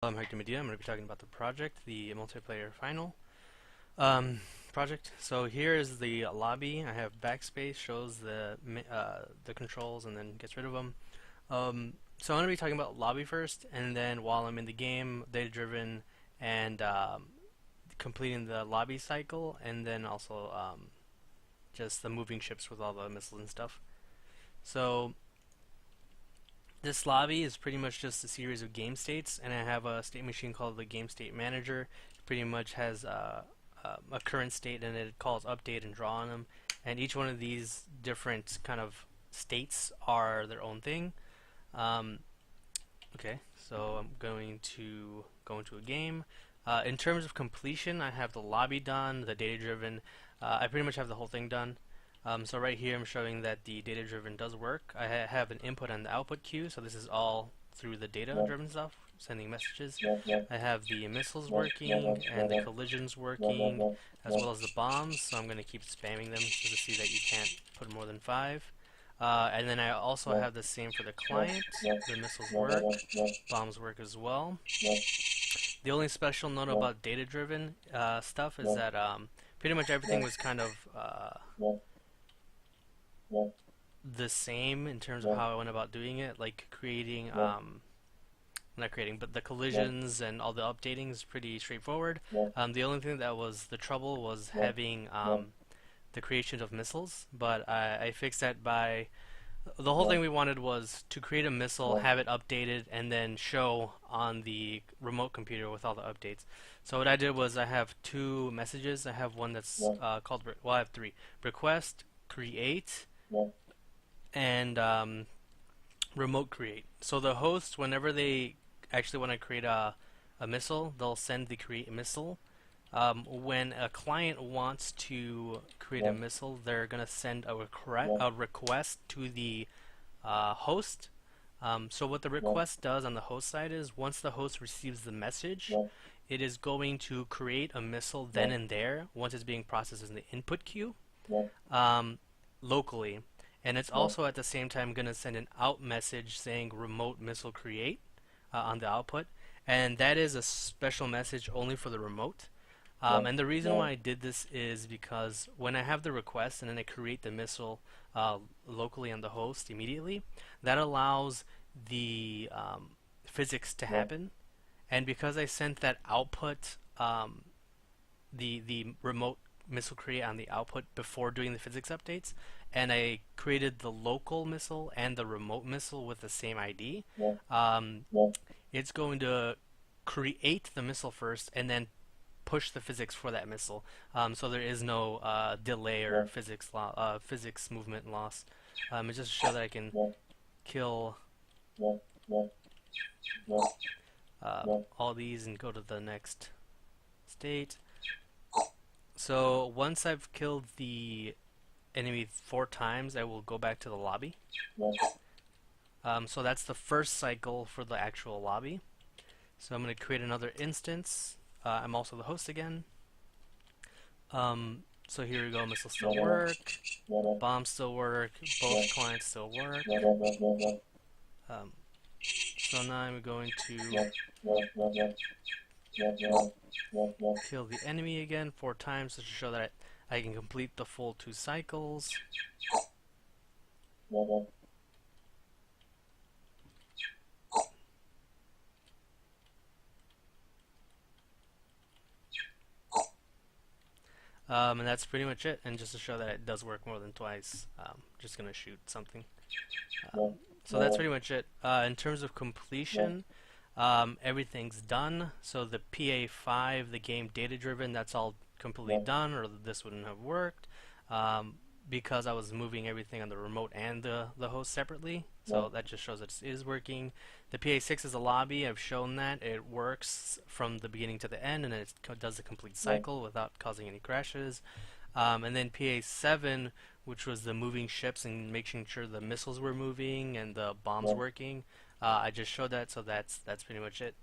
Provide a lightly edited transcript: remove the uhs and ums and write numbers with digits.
I'm Hector Medina. I'm going to be talking about the project, the multiplayer final um, project. So here is the lobby. I have backspace, shows the controls, and then gets rid of them. So I'm going to be talking about lobby first, and then while I'm in the game, data-driven, and completing the lobby cycle, and then also just the moving ships with all the missiles and stuff. So this lobby is pretty much just a series of game states, and I have a state machine called the Game State Manager. It pretty much has a current state, and it calls update and draw on them. And each one of these different kind of states are their own thing. Um, okay, so I'm going to go into a game. In terms of completion, I have the lobby done, the data-driven. I pretty much have the whole thing done. So right here I'm showing that the data-driven does work. I have an input and the output queue, so this is all through the data-driven stuff, sending messages. I have the missiles working and the collisions working, as well as the bombs, so I'm going to keep spamming them just to see that you can't put more than 5. And then I also have the same for the client. The missiles work, bombs work as well. The only special note about data-driven stuff is that pretty much everything was kind of the same in terms of how I went about doing it, like creating, not creating, but the collisions and all the updating is pretty straightforward. The only thing that was the trouble was having the creation of missiles, but I fixed that by, the whole thing we wanted was to create a missile, have it updated, and then show on the remote computer with all the updates. So what I did was I have two messages. I have one that's called, well, I have three. Request, create, and remote create. So the host, whenever they actually want to create a missile, they'll send the create missile. When a client wants to create a missile, they're going to send a request to the host. So what the request does on the host side is, once the host receives the message, it is going to create a missile then and there, once it's being processed in the input queue, locally. And it's also at the same time going to send an out message saying remote missile create on the output. And that is a special message only for the remote. And the reason why I did this is because when I have the request and then I create the missile locally on the host immediately, that allows the physics to happen. And because I sent that output, the remote missile create on the output before doing the physics updates, and I created the local missile and the remote missile with the same ID, it's going to create the missile first and then push the physics for that missile. So there is no delay or physics movement loss. It's just to show that I can kill all these and go to the next state. So once I've killed the enemy 4 times, I will go back to the lobby. So that's the first cycle for the actual lobby. So I'm going to create another instance. I'm also the host again. So here we go, missiles still work, bombs still work, both clients still work. So now I'm going to kill the enemy again 4 times to show that I can complete the full 2 cycles. And that's pretty much it. And just to show that it does work more than twice, just gonna shoot something. So that's pretty much it. In terms of completion, everything's done. So the PA5, the game data-driven, that's all completely done, or this wouldn't have worked because I was moving everything on the remote and the host separately. So that just shows that it is working. The PA6 is a lobby. I've shown that it works from the beginning to the end, and it does the complete cycle without causing any crashes. And then PA7, which was the moving ships and making sure the missiles were moving and the bombs working, I just showed that. So that's pretty much it.